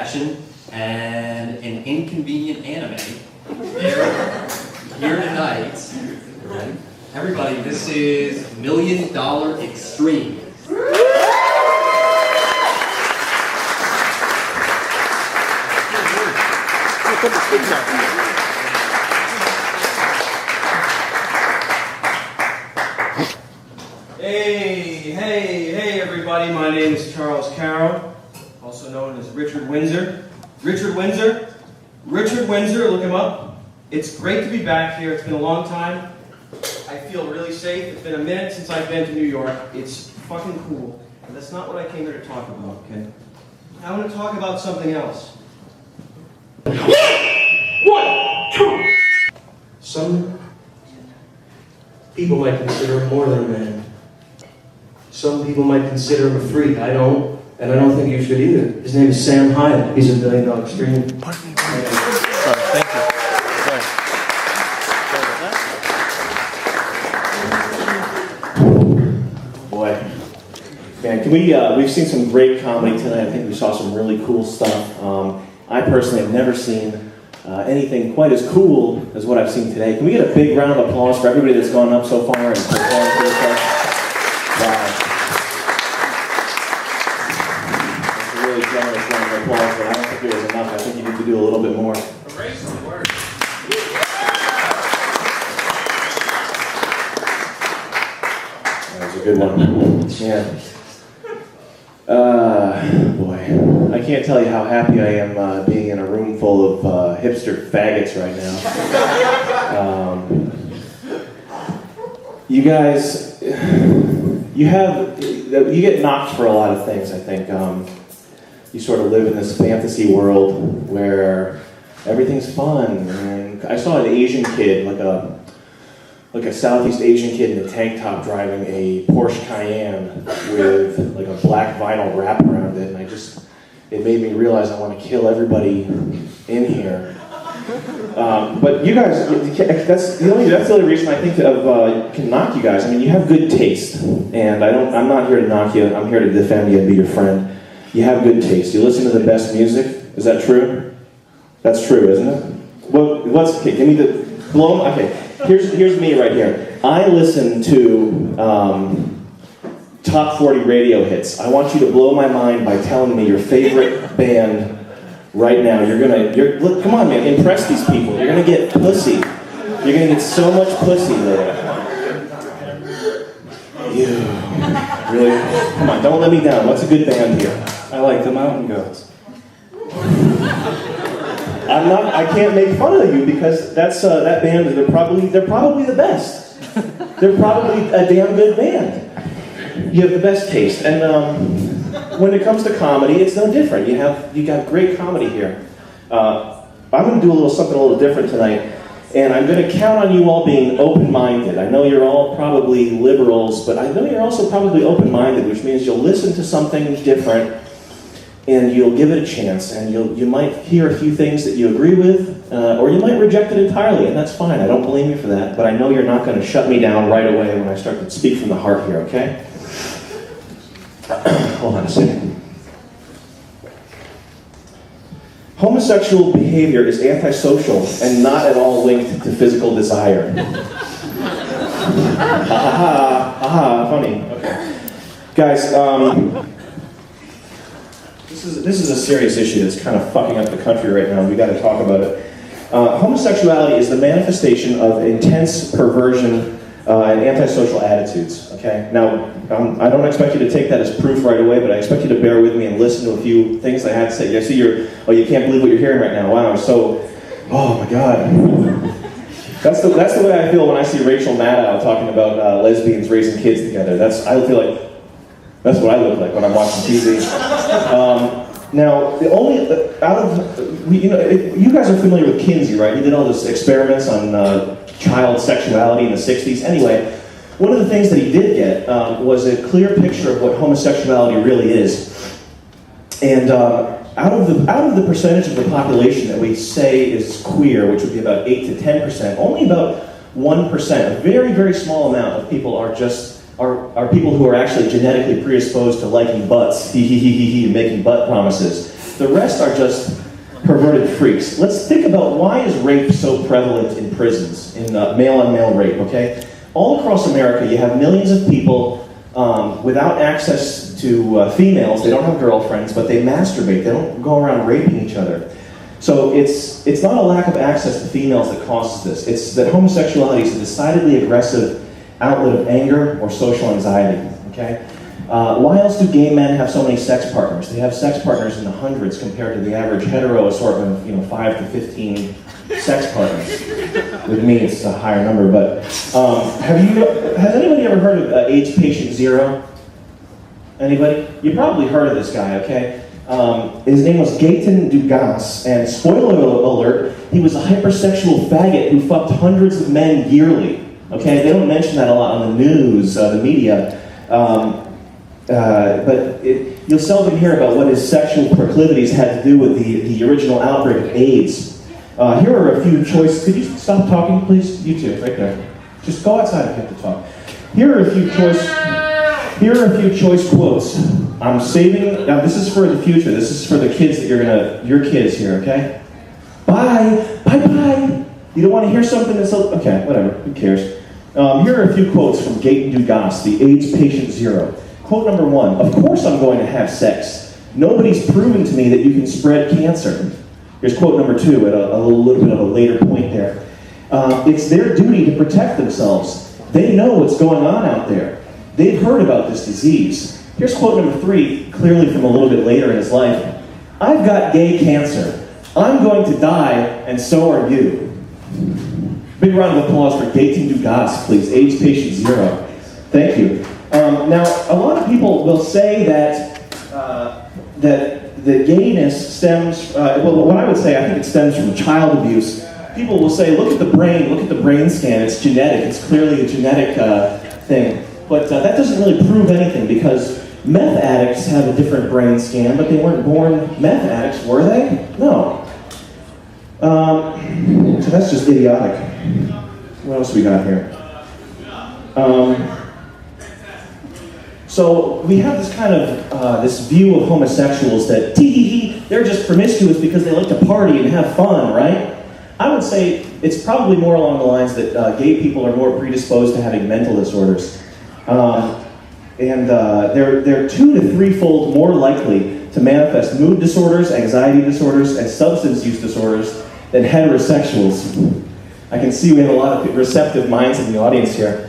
action and an inconvenient anime, they're here tonight. Right? Everybody, this is $1 Million Extreme. Hey, everybody. My name is Charles Carroll, also known as Richard Windsor. Richard Windsor, look him up. It's great to be back here. It's been a long time. I feel really safe. It's been a minute since I've been to New York. It's fucking cool. But that's not what I came here to talk about, okay? I want to talk about something else. 1, 2. Some people might consider him more than a man. Some people might consider him a freak. I don't, and I don't think you should either. His name is Sam Hyde. He's $1 Million Extreme. Pardon me. Sorry, thank you. Boy, man, can we've seen some great comedy tonight. I think we saw some really cool stuff. I personally have never seen anything quite as cool as what I've seen today. Can we get a big round of applause for everybody that's gone up so far and performed for this stuff? Wow. That's a really generous round of applause, but I don't think it was enough. I think you need to do a little bit more. Erase the word. That was a good one. Yeah. Boy, I can't tell you how happy I am being in a room full of hipster faggots right now. You guys, you get knocked for a lot of things, I think. You sort of live in this fantasy world where everything's fun. And I saw an Asian kid, like a Southeast Asian kid in a tank top driving a Porsche Cayenne with like a black vinyl wrap around it, and it made me realize I want to kill everybody in here. But you guys, that's the only reason I think can knock you guys. I mean, you have good taste, and I'm not here to knock you. I'm here to defend you and be your friend. You have good taste. You listen to the best music. Is that true? That's true, isn't it? Okay, give me the blow. Okay. Here's me right here. I listen to top 40 radio hits. I want you to blow my mind by telling me your favorite band right now. Look, come on, man, impress these people. You're gonna get pussy. You're gonna get so much pussy later. You really? Come on, don't let me down. What's a good band here? I like the Mountain Goats. I can't make fun of you because that band. They're probably the best. They're probably a damn good band. You have the best taste, and when it comes to comedy, it's no different. You got great comedy here. I'm going to do something a little different tonight, and I'm going to count on you all being open-minded. I know you're all probably liberals, but I know you're also probably open-minded, which means you'll listen to something different. And you'll give it a chance, and you might hear a few things that you agree with, or you might reject it entirely, and that's fine. I don't blame you for that, but I know you're not going to shut me down right away when I start to speak from the heart here, okay? Hold on a second. Homosexual behavior is antisocial and not at all linked to physical desire. Funny. Okay. Guys, This is a serious issue that's kind of fucking up the country right now. We got to talk about it. Homosexuality is the manifestation of intense perversion and antisocial attitudes. Okay. Now, I don't expect you to take that as proof right away, but I expect you to bear with me and listen to a few things I had to say. I see you can't believe what you're hearing right now. Wow. Oh my God. That's the way I feel when I see Rachel Maddow talking about lesbians raising kids together. I feel like. That's what I look like when I'm watching TV. Now, you guys are familiar with Kinsey, right? He did all those experiments on child sexuality in the 60s. Anyway, one of the things that he did get was a clear picture of what homosexuality really is. And out of the percentage of the population that we say is queer, which would be about 8 to 10%, only about 1%, a very, very small amount of people are people who are actually genetically predisposed to liking butts, making butt promises. The rest are just perverted freaks. Let's think about why is rape so prevalent in prisons, in male-on-male rape, okay? All across America, you have millions of people without access to females. They don't have girlfriends, but they masturbate. They don't go around raping each other. So it's not a lack of access to females that causes this. It's that homosexuality is a decidedly aggressive outlet of anger or social anxiety, okay? Why else do gay men have so many sex partners? They have sex partners in the hundreds compared to the average hetero assortment of 5 to 15 sex partners. With me, it's a higher number, but has anybody ever heard of AIDS patient zero? Anybody? You probably heard of this guy, okay? His name was Gaëtan Dugas, and spoiler alert, he was a hypersexual faggot who fucked hundreds of men yearly. Okay, they don't mention that a lot on the news, the media, but you'll seldom hear about what his sexual proclivities had to do with the original outbreak of AIDS. Here are a few choice. Could you stop talking, please? You two, right there. Just go outside and get to talk. Here are a few choice quotes. I'm saving. Now, this is for the future. This is for the kids that your kids here. Okay. Bye. You don't want to hear something that's okay. Whatever. Who cares? Here are a few quotes from Gaëtan Dugas, the AIDS patient zero. Quote number 1, of course I'm going to have sex. Nobody's proven to me that you can spread cancer. Here's quote number 2 at a little bit of a later point there. It's their duty to protect themselves. They know what's going on out there. They've heard about this disease. Here's quote number 3, clearly from a little bit later in his life. I've got gay cancer. I'm going to die, and so are you. Big round of applause for Gaëtan Dugas, please. AIDS patient zero. Thank you. Now, a lot of people will say that the gayness stems, what I would say, I think it stems from child abuse. People will say, look at the brain scan, it's genetic, it's clearly a genetic thing. But that doesn't really prove anything because meth addicts have a different brain scan, but they weren't born meth addicts, were they? No. So that's just idiotic. What else we got here? So we have this kind of this view of homosexuals that they're just promiscuous because they like to party and have fun, right? I would say it's probably more along the lines that gay people are more predisposed to having mental disorders, and they're 2 to 3-fold more likely to manifest mood disorders, anxiety disorders, and substance use disorders than heterosexuals. I can see we have a lot of receptive minds in the audience here.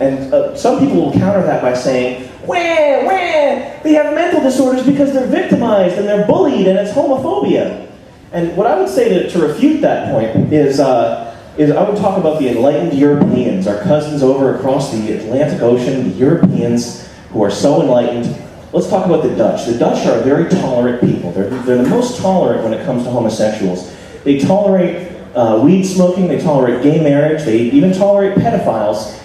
And some people will counter that by saying, they have mental disorders because they're victimized and they're bullied and it's homophobia. And what I would say to refute that point is I would talk about the enlightened Europeans, our cousins over across the Atlantic Ocean, the Europeans who are so enlightened. Let's talk about the Dutch. The Dutch are a very tolerant people. They're the most tolerant when it comes to homosexuals. They tolerate weed smoking, they tolerate gay marriage, they even tolerate pedophiles.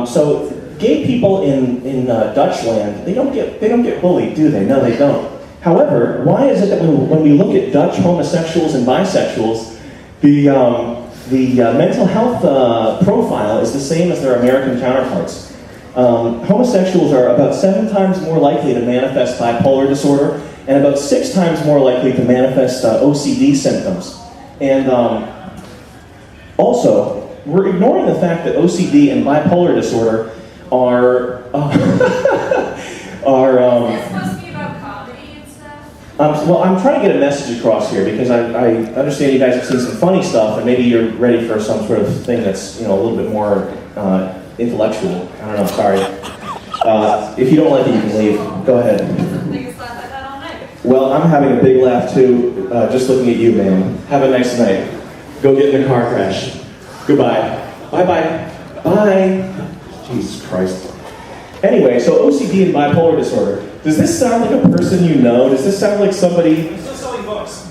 So gay people in Dutchland, they don't get bullied, do they? No, they don't. However, why is it that when we look at Dutch homosexuals and bisexuals, the mental health profile is the same as their American counterparts? Homosexuals are about 7 times more likely to manifest bipolar disorder and about 6 times more likely to manifest OCD symptoms. And also, we're ignoring the fact that OCD and bipolar disorder are It's supposed to be about comedy and stuff? well, I'm trying to get a message across here because I understand you guys have seen some funny stuff and maybe you're ready for some sort of thing that's a little bit more intellectual. I don't know, sorry. If you don't like it, you can leave. Go ahead. Biggest laugh I've had all night. Well, I'm having a big laugh too, just looking at you, ma'am. Have a nice night. Go get in a car crash. Goodbye. Bye-bye. Bye. Jesus Christ. Anyway, so OCD and bipolar disorder. Does this sound like a person you know? Does this sound like somebody... I'm still selling books.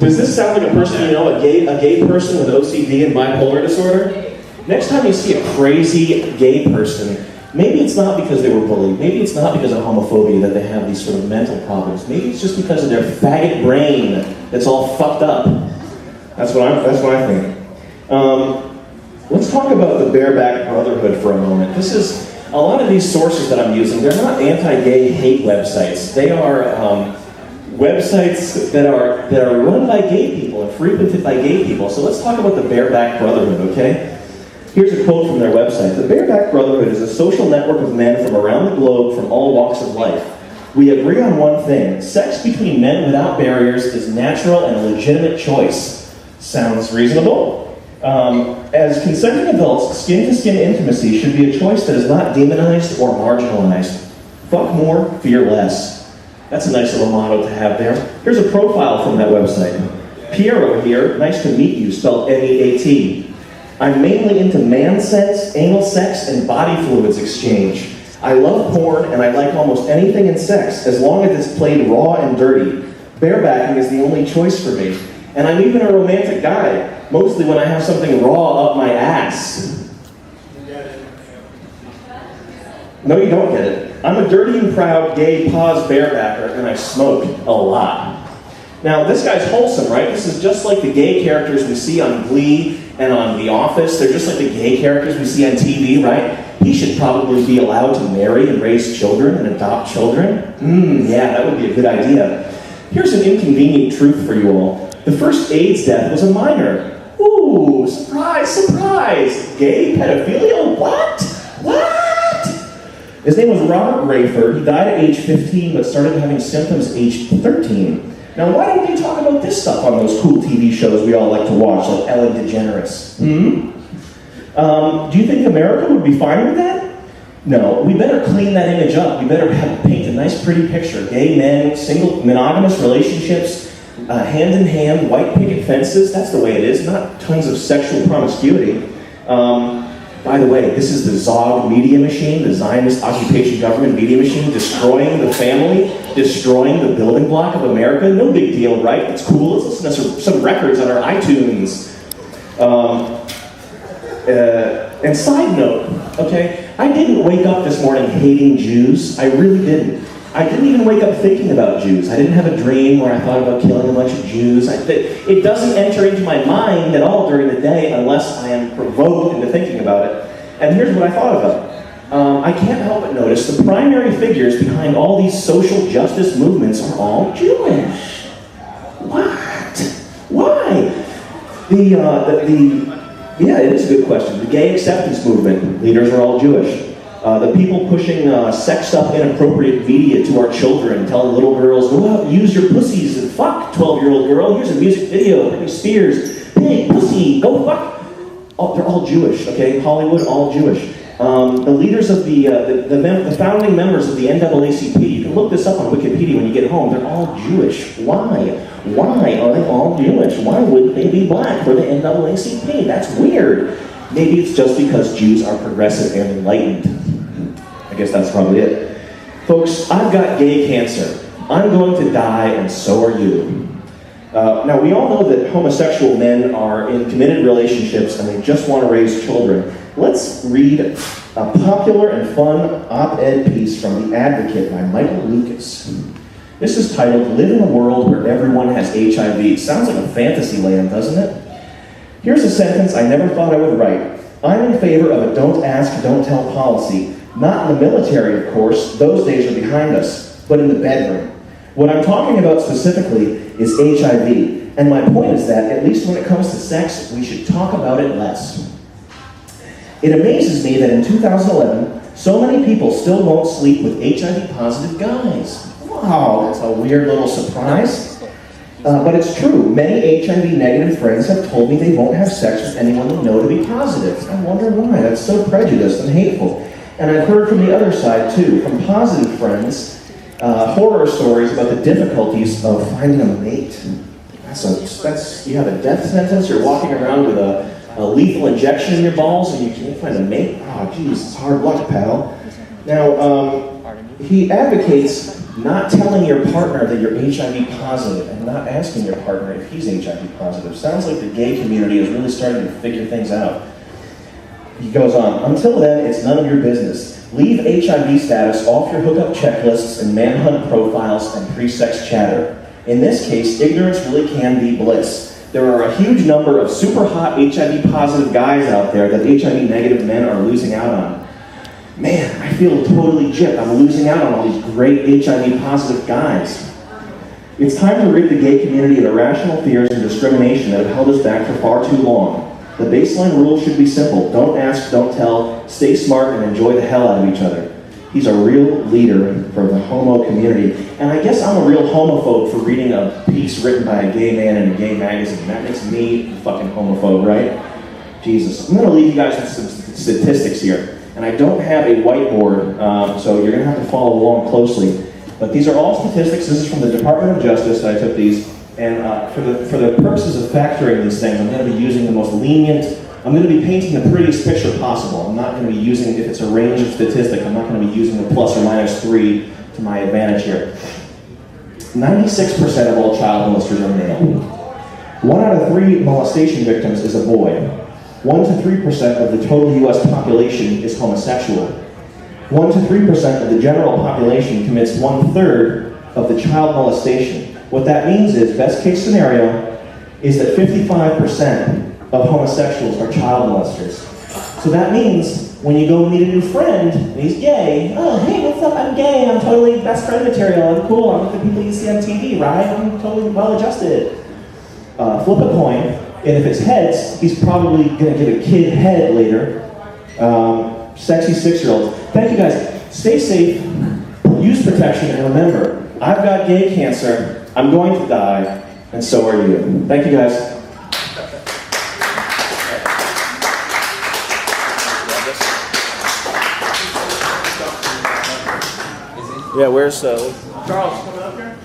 Does this sound like a person you know, a gay person with OCD and bipolar disorder? Next time you see a crazy gay person, maybe it's not because they were bullied. Maybe it's not because of homophobia that they have these sort of mental problems. Maybe it's just because of their faggot brain that's all fucked up. That's what I think. Let's talk about the Bareback Brotherhood for a moment. This is a lot of these sources that I'm using. They're not anti-gay hate websites. They are websites that are run by gay people and frequented by gay people. So let's talk about the Bareback Brotherhood, okay? Here's a quote from their website. The Bareback Brotherhood is a social network of men from around the globe from all walks of life. We agree on one thing. Sex between men without barriers is natural and a legitimate choice. Sounds reasonable? As consenting adults, skin-to-skin intimacy should be a choice that is not demonized or marginalized. Fuck more, fear less. That's a nice little motto to have there. Here's a profile from that website. Pierre over here, nice to meet you, spelled M-E-A-T. I'm mainly into man sex, anal sex, and body fluids exchange. I love porn, and I like almost anything in sex, as long as it's played raw and dirty. Barebacking is the only choice for me. And I'm even a romantic guy, mostly when I have something raw up my ass. No, you don't get it. I'm a dirty and proud gay pause barebacker, and I smoke a lot. Now, this guy's wholesome, right? This is just like the gay characters we see on Glee and on The Office. They're just like the gay characters we see on TV, right? He should probably be allowed to marry and raise children and adopt children. Yeah, that would be a good idea. Here's an inconvenient truth for you all. The first AIDS death was a minor. Ooh, surprise, surprise! Gay pedophilia? What? His name was Robert Rayford. He died at age 15, but started having symptoms at age 13. Now, why don't we talk about this stuff on those cool TV shows we all like to watch, like Ellen DeGeneres? Do you think America would be fine with that? No, we better clean that image up. We better paint a nice, pretty picture. Gay men, single, monogamous relationships, hand in hand, white picket fences. That's the way it is, not tons of sexual promiscuity. By the way, this is the Zog media machine, the Zionist occupation government media machine, destroying the family, destroying the building block of America. No big deal, right? It's cool. Let's listen to some records on our iTunes. And side note, okay, I didn't wake up this morning hating Jews. I really didn't. I didn't even wake up thinking about Jews. I didn't have a dream where I thought about killing a bunch of Jews. It doesn't enter into my mind at all during the day unless I am provoked into thinking about it. And here's what I thought about. I can't help but notice the primary figures behind all these social justice movements are all Jewish. What? Why? Yeah, it is a good question. The gay acceptance movement, leaders are all Jewish. The people pushing sexed up, inappropriate media to our children, telling little girls, go out and use your pussies and fuck, 12-year-old girl. Here's a music video, Britney Spears. Hey, pussy, go fuck. Oh, they're all Jewish, okay? Hollywood, all Jewish. The leaders of the founding members of the NAACP, you can look this up on Wikipedia when you get home, they're all Jewish. Why? Why are they all Jewish? Why wouldn't they be black for the NAACP? That's weird. Maybe it's just because Jews are progressive and enlightened. I guess that's probably it. Folks, I've got gay cancer. I'm going to die, and so are you. Now, we all know that homosexual men are in committed relationships and they just want to raise children. Let's read a popular and fun op-ed piece from The Advocate by Michael Lucas. This is titled, Live in a World Where Everyone Has HIV. Sounds like a fantasy land, doesn't it? Here's a sentence I never thought I would write. I'm in favor of a don't ask, don't tell policy. Not in the military, of course. Those days are behind us. But in the bedroom. What I'm talking about specifically is HIV. And my point is that, at least when it comes to sex, we should talk about it less. It amazes me that in 2011, so many people still won't sleep with HIV-positive guys. Wow, that's a weird little surprise. But it's true. Many HIV-negative friends have told me they won't have sex with anyone they know to be positive. I wonder why. That's so prejudiced and hateful. And I've heard from the other side, too, from positive friends, horror stories about the difficulties of finding a mate. You have a death sentence, you're walking around with a lethal injection in your balls and you can't find a mate? Oh, geez, it's hard luck, pal. Now, he advocates not telling your partner that you're HIV positive and not asking your partner if he's HIV positive. Sounds like the gay community is really starting to figure things out. He goes on, until then, it's none of your business. Leave HIV status off your hookup checklists and manhunt profiles and pre-sex chatter. In this case, ignorance really can be bliss. There are a huge number of super hot HIV-positive guys out there that HIV-negative men are losing out on. Man, I feel totally gypped. I'm losing out on all these great HIV-positive guys. It's time to rid the gay community of irrational fears and discrimination that have held us back for far too long. The baseline rule should be simple. Don't ask, don't tell, stay smart, and enjoy the hell out of each other. He's a real leader for the homo community. And I guess I'm a real homophobe for reading a piece written by a gay man in a gay magazine. That makes me a fucking homophobe, right? Jesus. I'm going to leave you guys with some statistics here. And I don't have a whiteboard, so you're going to have to follow along closely. But these are all statistics. This is from the Department of Justice. I took these. And for the purposes of factoring these things, I'm going to be using the most lenient, I'm going to be painting the prettiest picture possible. I'm not going to be using, if it's a range of statistics, I'm not going to be using the plus or minus 3 to my advantage here. 96% of all child molesters are male. 1 out of 3 molestation victims is a boy. 1 to 3% of the total US population is homosexual. 1 to 3% of the general population commits 1/3 of the child molestation. What that means is, best case scenario, is that 55% of homosexuals are child molesters. So that means when you go meet a new friend and he's gay, oh, hey, what's up? I'm gay. I'm totally best friend material. I'm cool. I'm like the people you see on TV, right? I'm totally well adjusted. Flip a coin, and if it's heads, he's probably going to get a kid head later. Sexy 6-year-olds. Thank you guys. Stay safe. Use protection, and remember, I've got gay cancer. I'm going to die, and so are you. Thank you guys. Yeah, where's Charles coming up here?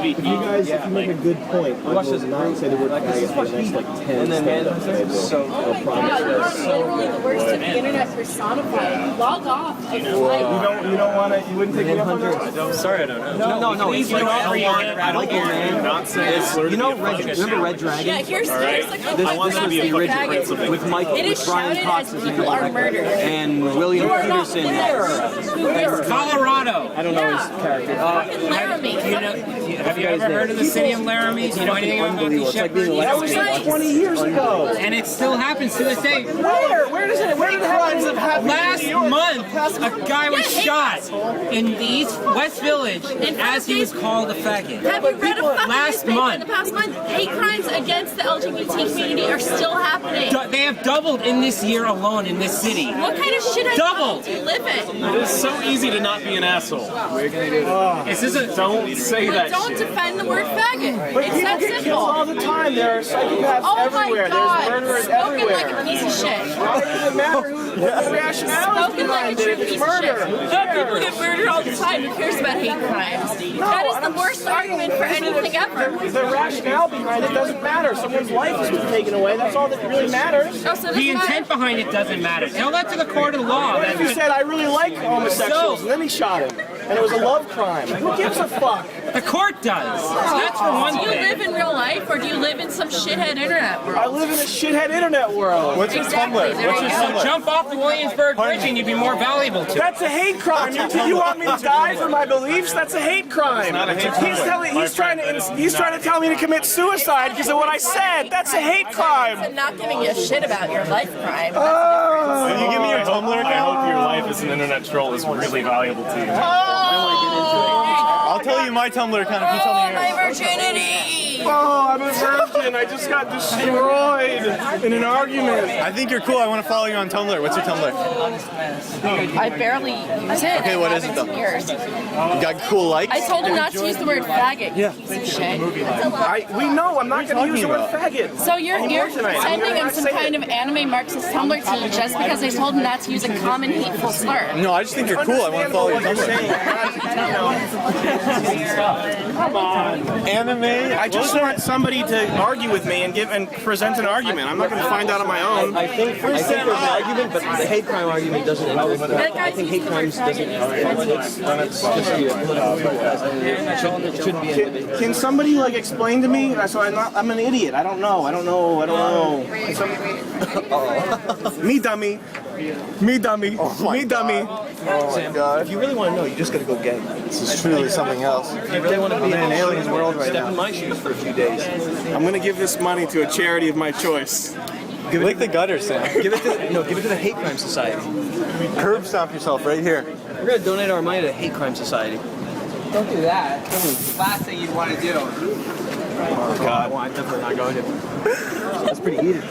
You guys, if you make a good point, I will not say the word faggot for the next like 10 stand-ups that I do. Oh my god, you are literally the worst of the internet personified. Log off. You don't want to, you wouldn't take me up on that? Sorry, I don't know. No. It's like I like your name. Not saying you know, remember Red Dragon? Yeah, here's like I want to be the original principal with Michael, it is with Brian shouted Cox as people are murdered. and William Peterson. Colorado. I don't know his character. Laramie. Have you ever heard of the city of Laramie? Do you know anything about these shepherds? That was like 20 years ago. And it still happens to this day. Where did crimes have happened? Last month, a guy was shot in the West Village as he was called a faggot. Have you read a fucking Last newspaper month. in the past month? Hate crimes against the LGBT community are still happening. They have doubled in this year alone in this city. What kind of shit Doubled. do you live in? It's so easy to not be an asshole. This isn't. Don't say But that don't shit. defend the word faggot. But It's people that get killed simple. all the time. There are psychopaths Oh everywhere. my god. There's murderers Spoken everywhere. like a piece of shit. Why does it matter what the rationale is Spoken like a behind true it? It's piece of shit. murder. People get murdered all the time. Who cares about hate crimes? That is the worst argument for anything ever. The rationale behind it doesn't matter. Someone's life has been taken away. That's all that really matters. Oh, so The this intent behind it doesn't matter. Tell that to the court of law. What if he said, I really like homosexuals, and then he shot him, and it was a love crime? Who gives a fuck? The court does. That's for one Do you thing. live in real life or do you live in some shithead internet world? I live in a shithead internet world. What's your Exactly, Tumblr? there What's you your go. Tumblr? Jump off the Williamsburg Bridge and you'd be more valuable to. That's a hate crime. You want me to die for my beliefs? That's a hate crime. He's trying to tell me to commit suicide because of what I said. That's a hate crime. I'm not giving you a shit about your life crime. If you give me your Tumblr, I hope your life as an internet troll is really valuable to you. I'll tell you my Tumblr account if you tell me My yours. virginity! Oh, I'm a virgin. I just got destroyed in an argument. I think you're cool. I want to follow you on Tumblr. What's your Tumblr? I barely use it. Okay, what is it, though? Years. You got cool likes? I told him not to use the word faggot. Yeah. Piece of shit. We know I'm not going to use the word faggot. So you're pretending I'm some kind of anime Marxist Tumblr team just because I told him not to use a common hateful slur. No, I just think you're cool. I want to follow your Tumblr. Come on. Anime? I just want somebody to argue with me and present an argument. I'm not going to find out on my own. I think there's an argument, but the hate crime argument doesn't help. I think hate crimes doesn't help. It's just be a political it shouldn't be a Can somebody like explain to me? So I'm an idiot. I don't know. Me dummy. Me dummy. Me dummy. Sam, if you really want to know, you just got to go get it. This is truly something else. If you really want to be in an alien world right step now. in my shoes for a few days. I'm gonna give this money to a charity of my choice. Lick the gutter, Sam. Give it to the Hate Crime Society. Curb stomp yourself right here. We're gonna donate our money to the Hate Crime Society. Don't do that. That's the last thing you'd want to do. Oh God, well, I'm definitely not going to. That's pretty heated.